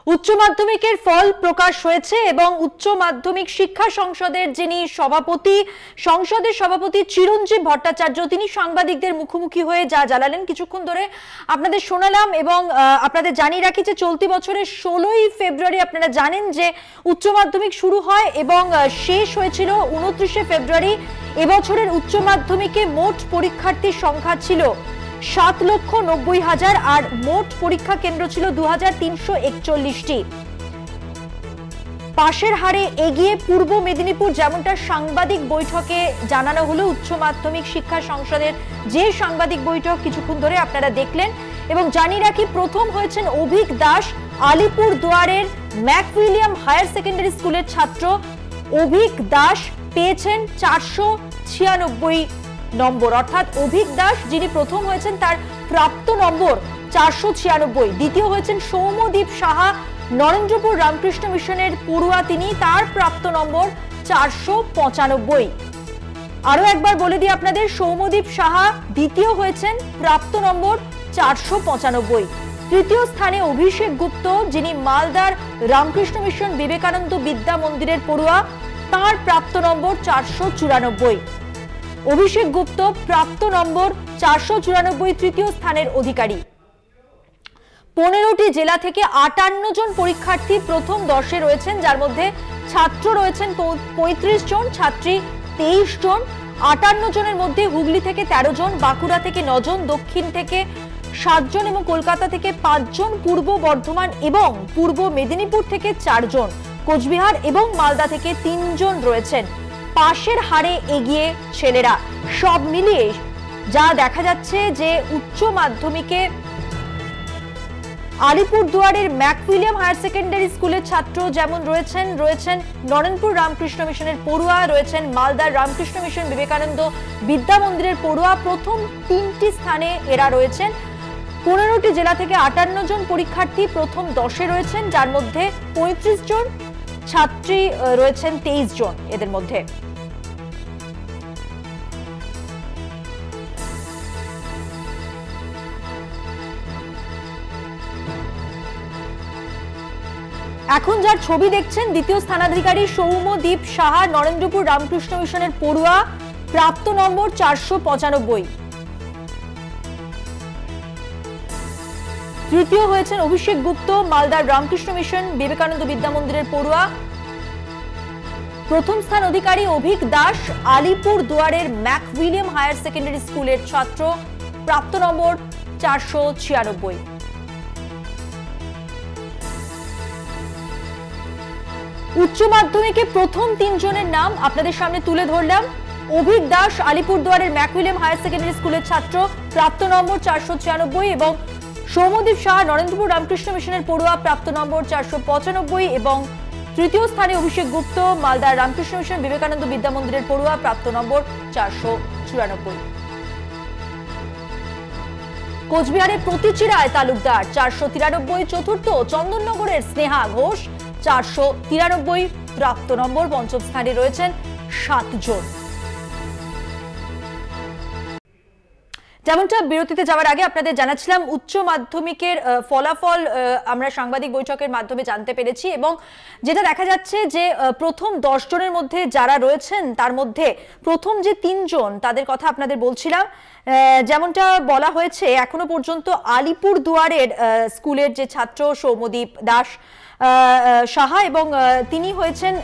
উচ্চ মাধ্যমিকের ফল প্রকাশ হয়েছে এবং উচ্চ মাধ্যমিক শিক্ষা সংসদের যিনি সংসদের সভাপতি চিরঞ্জীব ভট্টাচার্য তিনি সাংবাদিকদের মুখোমুখি হয়ে যা জানালেন কিছুক্ষণ ধরে আপনাদের শোনালাম। এবং আপনাদের জানিয়ে রাখি যে চলতি বছরের 16ই ফেব্রুয়ারি আপনারা জানেন যে উচ্চ মাধ্যমিক শুরু হয় এবং শেষ হয়েছিল 29শে ফেব্রুয়ারি। এবছরের উচ্চ মাধ্যমিকে মোট পরীক্ষার্থীর সংখ্যা ছিল 7,90,000 আর মোট পরীক্ষা কেন্দ্র ছিল 2341টি। পাশের হারে এগিয়ে পূর্ব মেদিনীপুর, যেমনটা সাংবাদিক বৈঠকে জানানো হলো। উচ্চ মাধ্যমিক শিক্ষা সংসদের যে সাংবাদিক বৈঠক কিছুক্ষণ ধরে আপনারা দেখলেন। এবং জানিয়ে রাখি প্রথম হয়েছেন অভিক দাস, আলিপুর দুয়ারের ম্যাকউইলিয়াম হায়ার সেকেন্ডারি স্কুলের ছাত্র। অভিক দাস পেয়েছেন 496 নম্বর, অর্থাৎ অভিক দাস যিনি প্রথম হয়েছেন তার প্রাপ্ত নম্বর 496। দ্বিতীয় হয়েছেন সৌম্যদীপ সাহা, নরেন্দ্রপুর রামকৃষ্ণ মিশনের পড়ুয়া, তিনি তার প্রাপ্ত নম্বর 495। আরো একবার বলে দিই আপনাদের, সৌম্যদীপ সাহা দ্বিতীয় হয়েছেন, প্রাপ্ত নম্বর 495। তৃতীয় স্থানে অভিষেক গুপ্ত, যিনি মালদার রামকৃষ্ণ মিশন বিবেকানন্দ বিদ্যা মন্দিরের পড়ুয়া, তার প্রাপ্ত নম্বর 494। অভিষেক গুপ্ত প্রাপ্ত নম্বর 494, তৃতীয় স্থানের অধিকারী। 15টি জেলা থেকে 58 জন পরীক্ষার্থী প্রথম 10-এ রয়েছেন, যার মধ্যে ছাত্র রয়েছেন 35 জন, ছাত্রী 23 জন। 58 জনের মধ্যে হুগলি থেকে 13 জন, বাঁকুড়া থেকে 9 জন, দক্ষিণ থেকে 7 জন এবং কলকাতা থেকে 5 জন, পূর্ব বর্ধমান এবং পূর্ব মেদিনীপুর থেকে 4 জন, কোচবিহার এবং মালদা থেকে 3 জন রয়েছেন। পাশের হারে এগিয়ে ছেলেরা। সব মিলিয়ে যা দেখা যাচ্ছে যে উচ্চ মাধ্যমিকে আলিপুরদুয়ারের ম্যাকউইলিয়াম হায়ার সেকেন্ডারি স্কুলের ছাত্র যেমন রয়েছেন নরেন্দ্রপুর রামকৃষ্ণ মিশনের পড়ুয়া, রয়েছেন মালদার রামকৃষ্ণ মিশন বিবেকানন্দ বিদ্যা মন্দিরের পড়ুয়া। প্রথম 3টি স্থানে এরা রয়েছেন। 15টি জেলা থেকে 58 জন পরীক্ষার্থী প্রথম 10-এ রয়েছেন, যার মধ্যে 35 জন, ছাত্রী রয়েছেন 23 জন এদের মধ্যে। এখন যার ছবি দেখছেন, দ্বিতীয় স্থানাধিকারী সৌম্যদীপ সাহা, নরেন্দ্রপুর রামকৃষ্ণ মিশনের পড়ুয়া, প্রাপ্ত নম্বর 495। তৃতীয় হয়েছেন অভিষেক গুপ্ত, মালদার রামকৃষ্ণ মিশন বিবেকানন্দ বিদ্যা মন্দিরের পড়ুয়া। প্রথম স্থান অধিকারী অভিক দাস, আলিপুর দুয়ারের ম্যাকউইলিয়াম হায়ার সেকেন্ডারি স্কুলের ছাত্র, প্রাপ্ত নম্বর 496। উচ্চ মাধ্যমিকে প্রথম 3 জনের নাম আপনাদের সামনে তুলে ধরলাম। অভিক দাস আলিপুরদুয়ারের ম্যাকউইলিয়াম হায়ার সেকেন্ডারি স্কুলের ছাত্র, প্রাপ্ত নম্বর 496 এবং সৌম্যদীপ সাহা নরেন্দ্রপুর রামকৃষ্ণ মিশনের পড়ুয়া, প্রাপ্ত নম্বর 495 এবং তৃতীয় স্থানে অভিষেক গুপ্ত, মালদার রামকৃষ্ণ মিশন বিবেকানন্দ বিদ্যা মন্দিরের পড়ুয়া, প্রাপ্ত নম্বর 494। কোচবিহারের প্রতীচি রায় তালুকদার 493, চতুর্থ চন্দননগরের স্নেহা ঘোষ 493, প্রাপ্ত নম্বর। পঞ্চম স্থানে রয়েছেন 7 জন। যেমনটা বিরতিতে যাওয়ার আগে আপনাদের জানাচ্ছিলাম, উচ্চ মাধ্যমিকের ফলাফল আমরা সাংবাদিক বৈঠকের মাধ্যমে জানতে পেরেছি এবং যেটা দেখা যাচ্ছে যে প্রথম 10 জনের মধ্যে যারা রয়েছেন তার মধ্যে প্রথম যে 3 জন তাদের কথা আপনাদের বলছিলাম। যেমনটা বলা হয়েছে, এখনো পর্যন্ত আলিপুর দুয়ারের স্কুলের যে ছাত্র সৌম্যদীপ দাস সাহা এবং তিনি হয়েছেন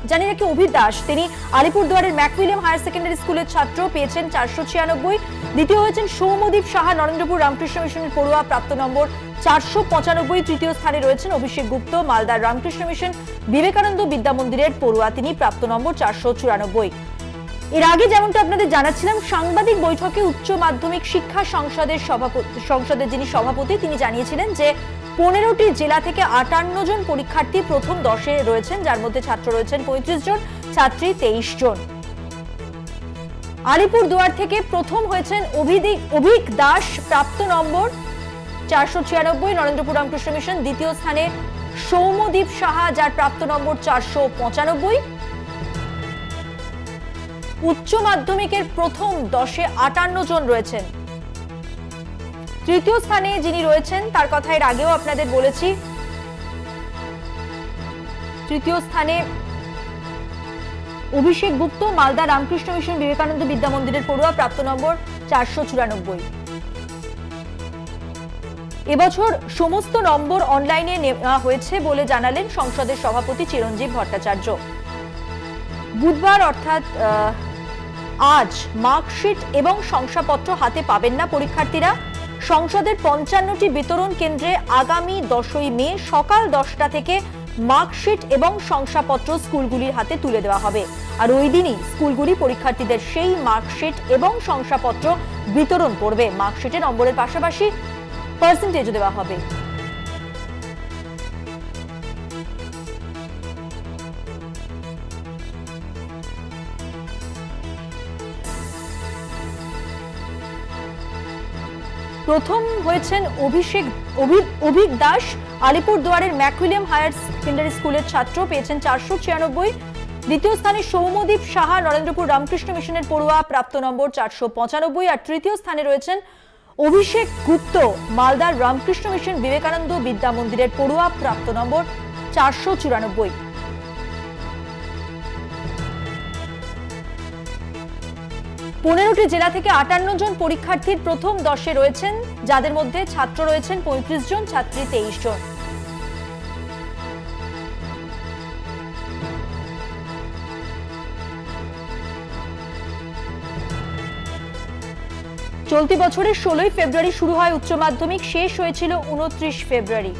জানি নাকি অভিক দাস, তিনি আলিপুরদুয়ারের ম্যাকউইলিয়াম হায়ার সেকেন্ডারি স্কুলের ছাত্র, পেয়েছেন 496। দ্বিতীয় হয়েছেন সৌম্যদীপ সাহা, নরেন্দ্রপুর রামকৃষ্ণ মিশনের পড়ুয়া, প্রাপ্ত নম্বর 495। তৃতীয় স্থানে রয়েছেন অভিষেক গুপ্ত, মালদার রামকৃষ্ণ মিশন বিবেকানন্দ বিদ্যা মন্দিরের পড়ুয়া, তিনি প্রাপ্ত নম্বর 494। এর আগে যেমনটা আপনাদের জানাচ্ছিলাম, সাংবাদিক বৈঠকে উচ্চ মাধ্যমিক শিক্ষা সংসদের যিনি সভাপতি তিনি জানিয়েছিলেন যে 15টি জেলা থেকে 58 জন পরীক্ষার্থী প্রথম 10-এ রয়েছেন, যার মধ্যে ছাত্র রয়েছেন 35 জন, ছাত্রী 23 জন। আলিপুরদুয়ার থেকে প্রথম হয়েছেন অভিক দাস, প্রাপ্ত নম্বর 496, নরেন্দ্রপুর রামকৃষ্ণ মিশন। দ্বিতীয় স্থানে সৌম্যদীপ সাহা, যার প্রাপ্ত নম্বর 495। উচ্চ মাধ্যমিকের প্রথম 10-এ 58 জন রয়েছেন। তৃতীয় স্থানে যিনি রয়েছেন তার কথা এর আগেও আপনাদের বলেছি, তৃতীয় স্থানে অভিষেক গুপ্ত, মালদা রামকৃষ্ণ মিশন বিবেকানন্দ বিদ্যা মন্দিরের পড়ুয়া, প্রাপ্ত নম্বর 494। এবছর সমস্ত নম্বর অনলাইনে নেওয়া হয়েছে বলে জানালেন সংসদের সভাপতি চিরঞ্জীব ভট্টাচার্য। বুধবার অর্থাৎ আজ মার্কশিট এবং শংসাপত্র হাতে পাবেন না পরীক্ষার্থীরা। সংসদের 55টি বিতরণ কেন্দ্রে আগামী 10ই মে সকাল 10টা থেকে মার্কশিট এবং শংসাপত্র স্কুলগুলির হাতে তুলে দেওয়া হবে। আর ওই দিনই স্কুলগুলি পরীক্ষার্থীদের সেই মার্কশিট এবং শংসাপত্র বিতরণ করবে। মার্কশিটে নম্বরের পাশাপাশি পার্সেন্টেজও দেওয়া হবে। প্রথম হয়েছেন অভিক দাস, আলিপুরদুয়ারের ম্যাকুইলিয়াম হায়ার সেকেন্ডারি স্কুলের ছাত্র, পেয়েছেন 496। দ্বিতীয় স্থানে সৌম্যদীপ সাহা, নরেন্দ্রপুর রামকৃষ্ণ মিশনের পড়ুয়া, প্রাপ্ত নম্বর 495। আর তৃতীয় স্থানে রয়েছেন অভিষেক গুপ্ত, মালদার রামকৃষ্ণ মিশন বিবেকানন্দ বিদ্যা মন্দিরের পড়ুয়া, প্রাপ্ত নম্বর 494। পনেরোটি জেলা থেকে 58 জন পরীক্ষার্থীর প্রথম 10-এ রয়েছেন, যাদের মধ্যে ছাত্র রয়েছেন 35 জন, ছাত্রী 23 জন। চলতি বছরের 16ই ফেব্রুয়ারি শুরু হয় উচ্চ মাধ্যমিক, শেষ হয়েছিল 29 ফেব্রুয়ারি।